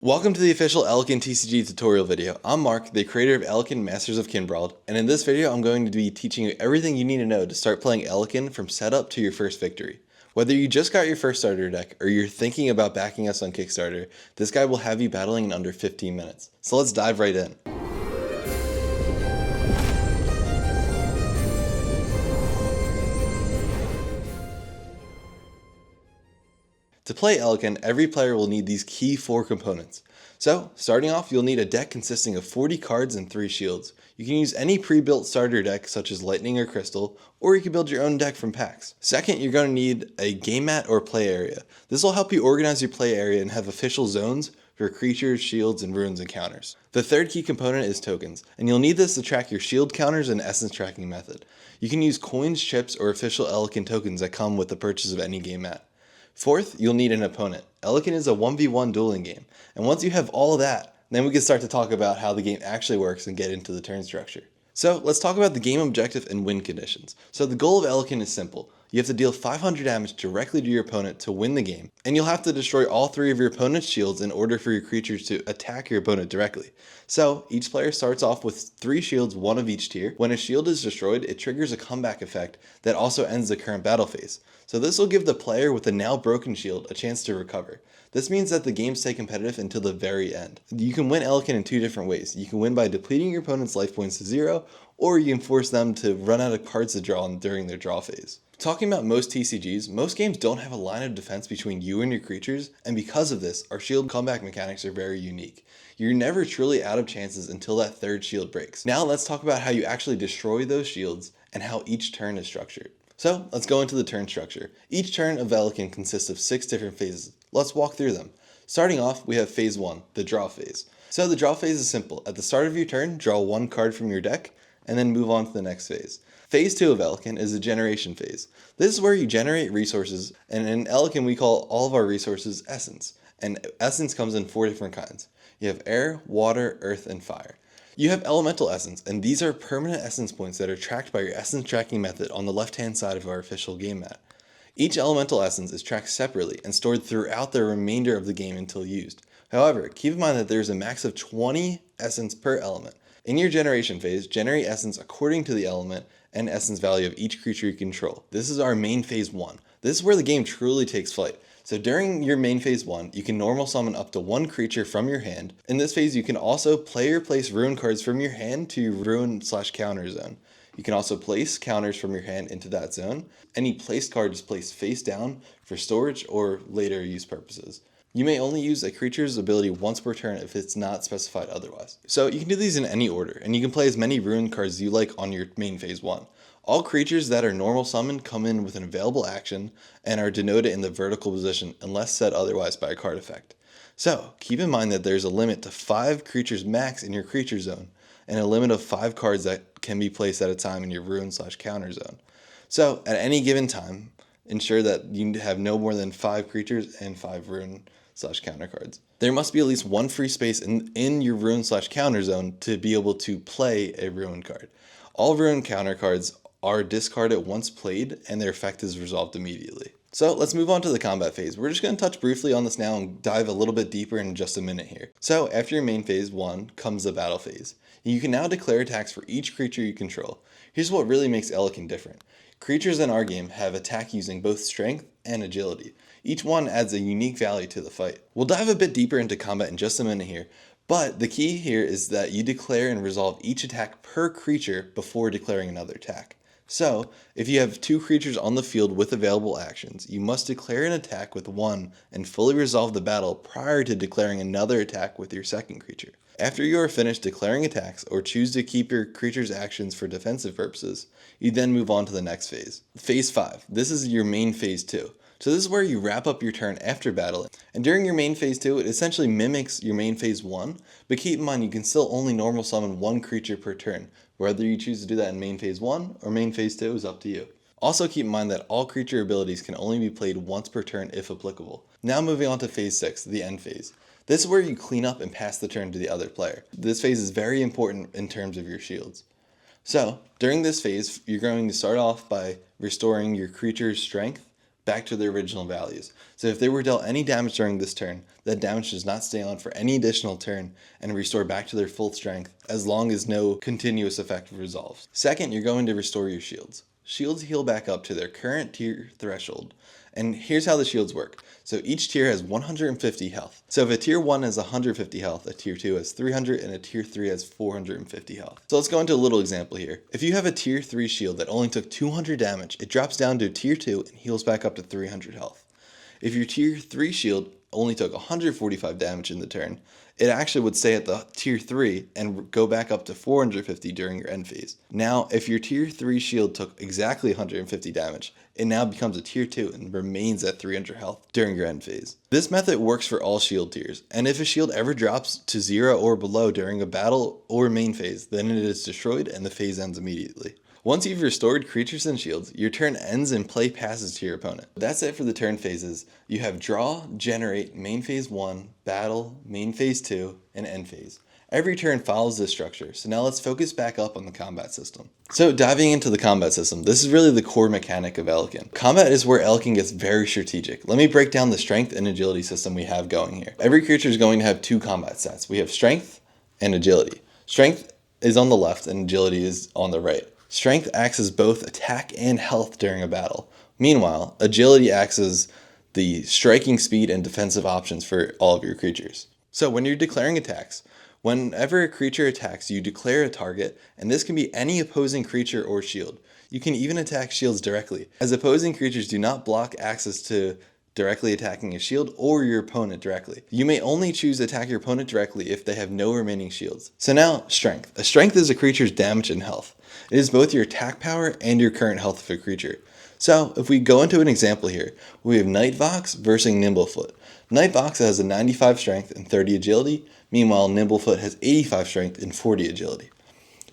Welcome to the official Elekin TCG tutorial video. I'm Mark, the creator of Elekin Masters of Kinbrold, and in this video I'm going to be teaching you everything you need to know to start playing Elekin from setup to your first victory. Whether you just got your first starter deck or you're thinking about backing us on Kickstarter, this guide will have you battling in under 15 minutes. So let's dive right in. To play Elekin, every player will need these key 4 components. So, starting off, you'll need a deck consisting of 40 cards and 3 shields. You can use any pre-built starter deck such as Lightning or Crystal, or you can build your own deck from packs. Second, you're going to need a game mat or play area. This will help you organize your play area and have official zones for creatures, shields, and runes and counters. The third key component is tokens, and you'll need this to track your shield counters and essence tracking method. You can use coins, chips, or official Elekin tokens that come with the purchase of any game mat. Fourth, you'll need an opponent. Elekin is a 1v1 dueling game, and once you have all of that, then we can start to talk about how the game actually works and get into the turn structure. So let's talk about the game objective and win conditions. So the goal of Elekin is simple. You have to deal 500 damage directly to your opponent to win the game, and you'll have to destroy all 3 of your opponent's shields in order for your creatures to attack your opponent directly. So each player starts off with 3 shields, 1 of each tier. When a shield is destroyed, it triggers a comeback effect that also ends the current battle phase. So this will give the player with a now broken shield a chance to recover. This means that the game stays competitive until the very end. You can win Elekin in 2 different ways. You can win by depleting your opponent's life points to 0, or you can force them to run out of cards to draw during their draw phase. Talking about most TCGs, most games don't have a line of defense between you and your creatures, and because of this, our shield comeback mechanics are very unique. You're never truly out of chances until that 3rd shield breaks. Now let's talk about how you actually destroy those shields and how each turn is structured. So let's go into the turn structure. Each turn of Elekin consists of 6 different phases. Let's walk through them. Starting off, we have phase 1, the draw phase. So the draw phase is simple. At the start of your turn, draw 1 card from your deck, and then move on to the next phase. Phase 2 of Elekin is the generation phase. This is where you generate resources, and in Elekin we call all of our resources essence. And essence comes in 4 different kinds. You have air, water, earth, and fire. You have elemental essence, and these are permanent essence points that are tracked by your essence tracking method on the left-hand side of our official game mat. Each elemental essence is tracked separately and stored throughout the remainder of the game until used. However, keep in mind that there is a max of 20 essence per element. In your generation phase, generate essence according to the element and essence value of each creature you control. This is our main phase 1. This is where the game truly takes flight. So during your main phase 1, you can normal summon up to 1 creature from your hand. In this phase, you can also play or place ruin cards from your hand to your ruin/counter zone. You can also place counters from your hand into that zone. Any placed card is placed face down for storage or later use purposes. You may only use a creature's ability once per turn if it's not specified otherwise. So you can do these in any order, and you can play as many ruin cards as you like on your main phase 1. All creatures that are normal summoned come in with an available action and are denoted in the vertical position unless set otherwise by a card effect. So keep in mind that there's a limit to 5 creatures max in your creature zone and a limit of 5 cards that can be placed at a time in your ruin/counter zone. So at any given time, ensure that you have no more than 5 creatures and 5 ruin/counter cards. There must be at least 1 free space in your ruin/counter zone to be able to play a ruin card. All ruin counter cards are discarded once played, and their effect is resolved immediately. So let's move on to the combat phase. We're just going to touch briefly on this now and dive a little bit deeper in just a minute here. So after your main phase 1 comes the battle phase. You can now declare attacks for each creature you control. Here's what really makes Elekin different. Creatures in our game have attack using both strength and agility. Each one adds a unique value to the fight. We'll dive a bit deeper into combat in just a minute here, but the key here is that you declare and resolve each attack per creature before declaring another attack. So, if you have 2 creatures on the field with available actions, you must declare an attack with 1 and fully resolve the battle prior to declaring another attack with your second creature. After you are finished declaring attacks or choose to keep your creature's actions for defensive purposes, you then move on to the next phase. Phase 5. This is your main phase 2. So this is where you wrap up your turn after battling. And during your main phase 2, it essentially mimics your main phase 1, but keep in mind you can still only normal summon 1 creature per turn. Whether you choose to do that in main phase 1 or main phase 2 is up to you. Also keep in mind that all creature abilities can only be played once per turn if applicable. Now moving on to phase 6, the end phase. This is where you clean up and pass the turn to the other player. This phase is very important in terms of your shields. So, during this phase, you're going to start off by restoring your creature's strength, back to their original values. So if they were dealt any damage during this turn, that damage does not stay on for any additional turn and restore back to their full strength as long as no continuous effect resolves. Second, you're going to restore your shields. Shields heal back up to their current tier threshold. And here's how the shields work. So each tier has 150 health. So if a tier 1 has 150 health, a tier 2 has 300, and a tier 3 has 450 health. So let's go into a little example here. If you have a tier 3 shield that only took 200 damage, it drops down to tier 2 and heals back up to 300 health. If your tier 3 shield only took 145 damage in the turn, it actually would stay at the tier 3 and go back up to 450 during your end phase. Now, if your tier 3 shield took exactly 150 damage, it now becomes a tier 2 and remains at 300 health during your end phase. This method works for all shield tiers, and if a shield ever drops to 0 or below during a battle or main phase, then it is destroyed and the phase ends immediately. Once you've restored creatures and shields, your turn ends and play passes to your opponent. That's it for the turn phases. You have draw, generate, main phase 1, battle, main phase 2, and end phase. Every turn follows this structure, so now let's focus back up on the combat system. So diving into the combat system, this is really the core mechanic of Elekin. Combat is where Elekin gets very strategic. Let me break down the strength and agility system we have going here. Every creature is going to have 2 combat stats. We have strength and agility. Strength is on the left and agility is on the right. Strength acts as both attack and health during a battle. Meanwhile, agility acts as the striking speed and defensive options for all of your creatures. So when you're declaring attacks, whenever a creature attacks, you declare a target, and this can be any opposing creature or shield. You can even attack shields directly, as opposing creatures do not block access to directly attacking a shield or your opponent directly. You may only choose to attack your opponent directly if they have no remaining shields. So now, strength. A strength is a creature's damage and health. It is both your attack power and your current health of a creature. So if we go into an example here, we have Nightvox versus Nimblefoot. Nightvox has a 95 strength and 30 agility, meanwhile Nimblefoot has 85 strength and 40 agility.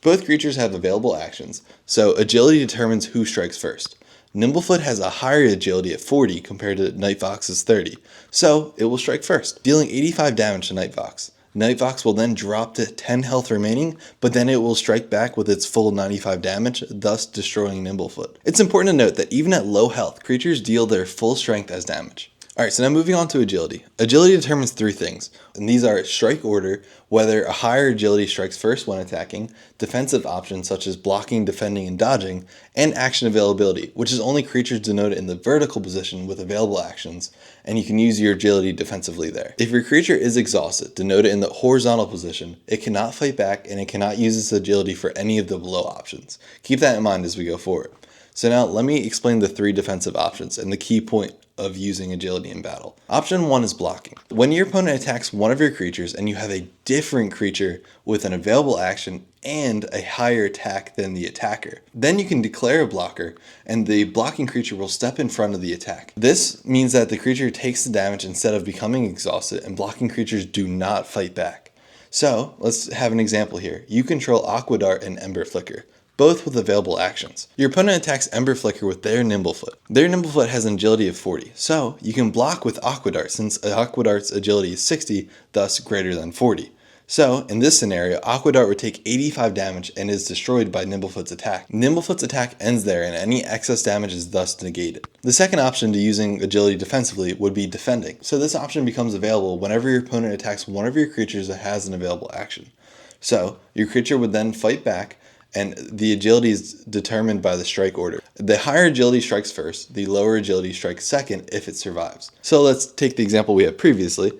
Both creatures have available actions, so agility determines who strikes first. Nimblefoot has a higher agility at 40 compared to Nightvox's 30, so it will strike first, dealing 85 damage to Nightvox. Nightvox will then drop to 10 health remaining, but then it will strike back with its full 95 damage, thus destroying Nimblefoot. It's important to note that even at low health, creatures deal their full strength as damage. Alright, so now moving on to agility. Agility determines 3 things, and these are strike order, whether a higher agility strikes first when attacking, defensive options such as blocking, defending, and dodging, and action availability, which is only creatures denoted in the vertical position with available actions, and you can use your agility defensively there. If your creature is exhausted, denoted in the horizontal position, it cannot fight back and it cannot use its agility for any of the below options. Keep that in mind as we go forward. So now let me explain the 3 defensive options and the key point of using agility in battle. Option 1 is blocking. When your opponent attacks one of your creatures and you have a different creature with an available action and a higher attack than the attacker, then you can declare a blocker and the blocking creature will step in front of the attack. This means that the creature takes the damage instead of becoming exhausted, and blocking creatures do not fight back. So let's have an example here. You control Aqua Dart and Ember Flicker, both with available actions. Your opponent attacks Ember Flicker with their Nimblefoot. Their Nimblefoot has an agility of 40, so you can block with Aqua Dart since Aqua Dart's agility is 60, thus greater than 40. So in this scenario, Aqua Dart would take 85 damage and is destroyed by Nimblefoot's attack. Nimblefoot's attack ends there and any excess damage is thus negated. The second option to using agility defensively would be defending. So this option becomes available whenever your opponent attacks one of your creatures that has an available action. So your creature would then fight back, and the agility is determined by the strike order. The higher agility strikes first, the lower agility strikes second if it survives. So let's take the example we had previously.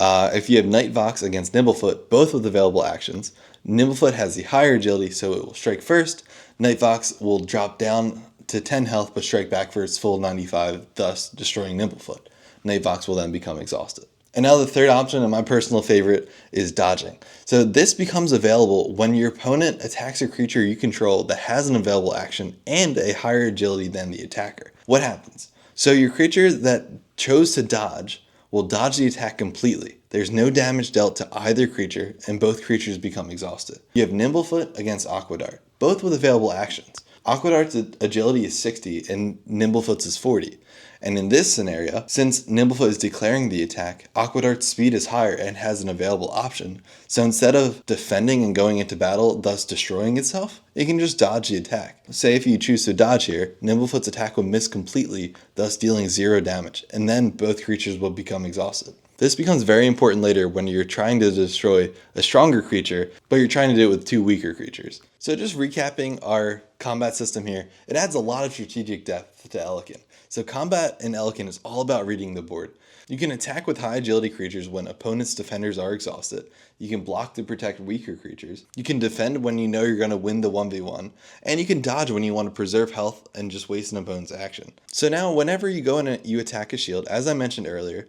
If you have Nightvox against Nimblefoot, both with available actions, Nimblefoot has the higher agility, so it will strike first. Nightvox will drop down to 10 health but strike back for its full 95, thus destroying Nimblefoot. Nightvox will then become exhausted. And now the third option, and my personal favorite, is dodging. So this becomes available when your opponent attacks a creature you control that has an available action and a higher agility than the attacker. What happens? So your creature that chose to dodge will dodge the attack completely. There's no damage dealt to either creature, and both creatures become exhausted. You have Nimblefoot against Aqua Dart, both with available actions. Aquadart's agility is 60 and Nimblefoot's is 40. And in this scenario, since Nimblefoot is declaring the attack, Aquadart's speed is higher and has an available option. So instead of defending and going into battle, thus destroying itself, it can just dodge the attack. Say if you choose to dodge here, Nimblefoot's attack will miss completely, thus dealing 0 damage, and then both creatures will become exhausted. This becomes very important later when you're trying to destroy a stronger creature, but you're trying to do it with 2 weaker creatures. So just recapping our combat system here, it adds a lot of strategic depth to Elekin. So combat in Elekin is all about reading the board. You can attack with high agility creatures when opponents' defenders are exhausted. You can block to protect weaker creatures. You can defend when you know you're going to win the 1v1. And you can dodge when you want to preserve health and just waste an opponent's action. So now whenever you go in and you attack a shield, as I mentioned earlier,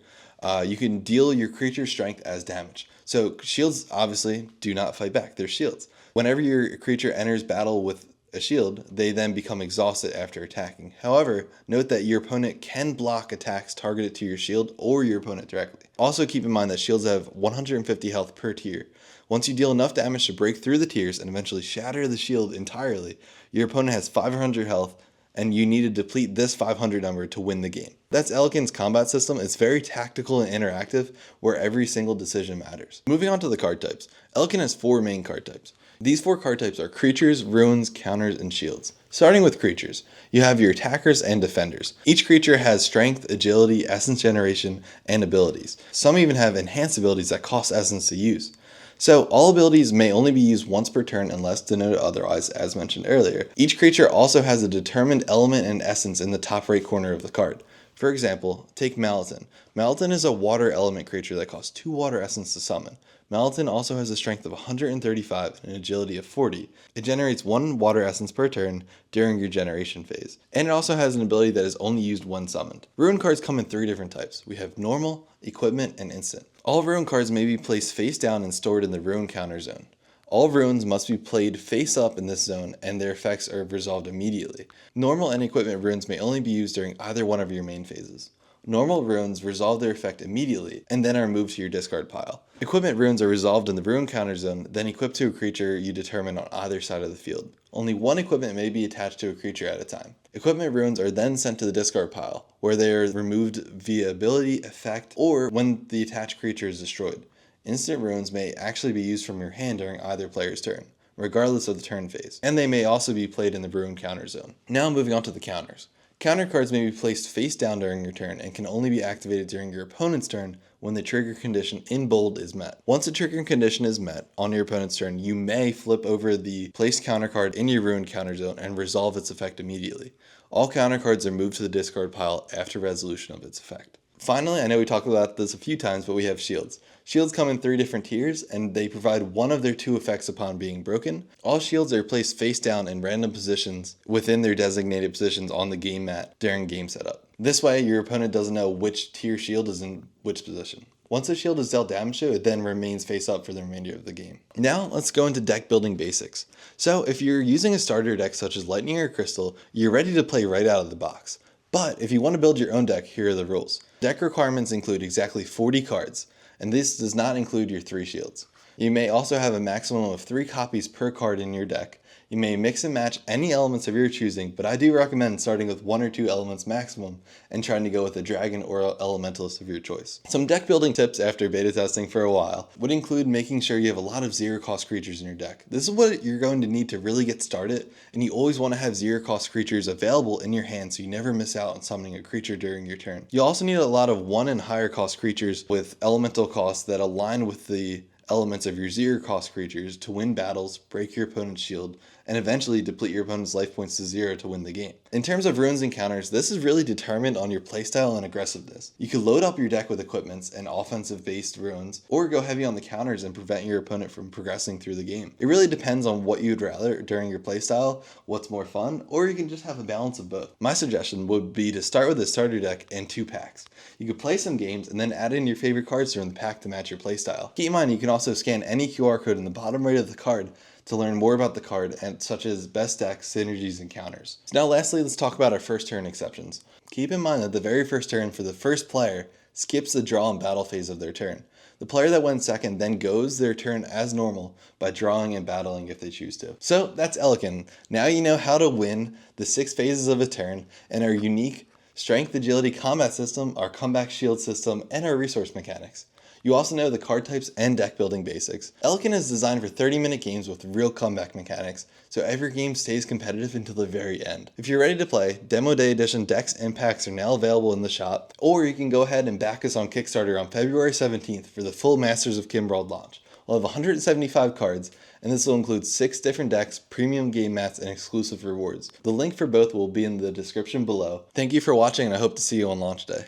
you can deal your creature's strength as damage. So shields obviously do not fight back, they're shields. Whenever your creature enters battle with a shield, they then become exhausted after attacking. However, note that your opponent can block attacks targeted to your shield or your opponent directly. Also keep in mind that shields have 150 health per tier. Once you deal enough damage to break through the tiers and eventually shatter the shield entirely, your opponent has 500 health and you need to deplete this 500 number to win the game. That's Elekin's combat system. It's very tactical and interactive, where every single decision matters. Moving on to the card types. Elekin has 4 main card types. These 4 card types are creatures, runes, counters, and shields. Starting with creatures, you have your attackers and defenders. Each creature has strength, agility, essence generation, and abilities. Some even have enhanced abilities that cost essence to use. So all abilities may only be used once per turn unless denoted otherwise, as mentioned earlier. Each creature also has a determined element and essence in the top right corner of the card. For example, take Malatin. Malatin is a water element creature that costs 2 water essence to summon. Malatin also has a strength of 135 and an agility of 40. It generates 1 water essence per turn during your generation phase. And it also has an ability that is only used when summoned. Rune cards come in 3 different types. We have normal, equipment, and instant. All rune cards may be placed face down and stored in the rune counter zone. All runes must be played face up in this zone and their effects are resolved immediately. Normal and equipment runes may only be used during either one of your main phases. Normal runes resolve their effect immediately and then are moved to your discard pile. Equipment runes are resolved in the rune counter zone, then equipped to a creature you determine on either side of the field. Only 1 equipment may be attached to a creature at a time. Equipment runes are then sent to the discard pile, where they are removed via ability, effect, or when the attached creature is destroyed. Instant runes may actually be used from your hand during either player's turn, regardless of the turn phase, and they may also be played in the rune counter zone. Now moving on to the counters. Counter cards may be placed face down during your turn and can only be activated during your opponent's turn when the trigger condition in bold is met. Once the trigger condition is met on your opponent's turn, you may flip over the placed counter card in your ruined counter zone and resolve its effect immediately. All counter cards are moved to the discard pile after resolution of its effect. Finally, I know we talked about this a few times, but we have shields. Shields come in 3 different tiers, and they provide one of their 2 effects upon being broken. All shields are placed face down in random positions within their designated positions on the game mat during game setup. This way, your opponent doesn't know which tier shield is in which position. Once a shield is dealt damage to, it then remains face up for the remainder of the game. Now, let's go into deck building basics. So, if you're using a starter deck such as Lightning or Crystal, you're ready to play right out of the box. But if you want to build your own deck, here are the rules. Deck requirements include exactly 40 cards, and this does not include your 3 shields. You may also have a maximum of 3 copies per card in your deck. You may mix and match any elements of your choosing, but I do recommend starting with 1 or 2 elements maximum and trying to go with a dragon or elementalist of your choice. Some deck building tips after beta testing for a while would include making sure you have a lot of 0 cost creatures in your deck. This is what you're going to need to really get started, and you always want to have 0 cost creatures available in your hand so you never miss out on summoning a creature during your turn. You also need a lot of 1 and higher cost creatures with elemental costs that align with the elements of your 0 cost creatures to win battles, break your opponent's shield, and eventually deplete your opponent's life points to 0 to win the game. In terms of runes and counters, this is really determined on your playstyle and aggressiveness. You could load up your deck with equipments and offensive based runes, or go heavy on the counters and prevent your opponent from progressing through the game. It really depends on what you'd rather during your playstyle, what's more fun, or you can just have a balance of both. My suggestion would be to start with a starter deck and 2 packs. You could play some games and then add in your favorite cards during the pack to match your playstyle. Keep in mind you can also scan any QR code in the bottom right of the card to learn more about the card, and such as best decks, synergies, and counters. So now lastly, let's talk about our first turn exceptions. Keep in mind that the very first turn for the first player skips the draw and battle phase of their turn. The player that went second then goes their turn as normal by drawing and battling if they choose to. So that's Elekin. Now you know how to win the 6 phases of a turn and our unique strength, agility, combat system, our comeback shield system, and our resource mechanics. You also know the card types and deck building basics. Elekin is designed for 30-minute games with real comeback mechanics, so every game stays competitive until the very end. If you're ready to play, Demo Day Edition decks and packs are now available in the shop, or you can go ahead and back us on Kickstarter on February 17th for the full Masters of Kinbrold launch. We'll have 175 cards, and this will include 6 different decks, premium game mats, and exclusive rewards. The link for both will be in the description below. Thank you for watching, and I hope to see you on launch day.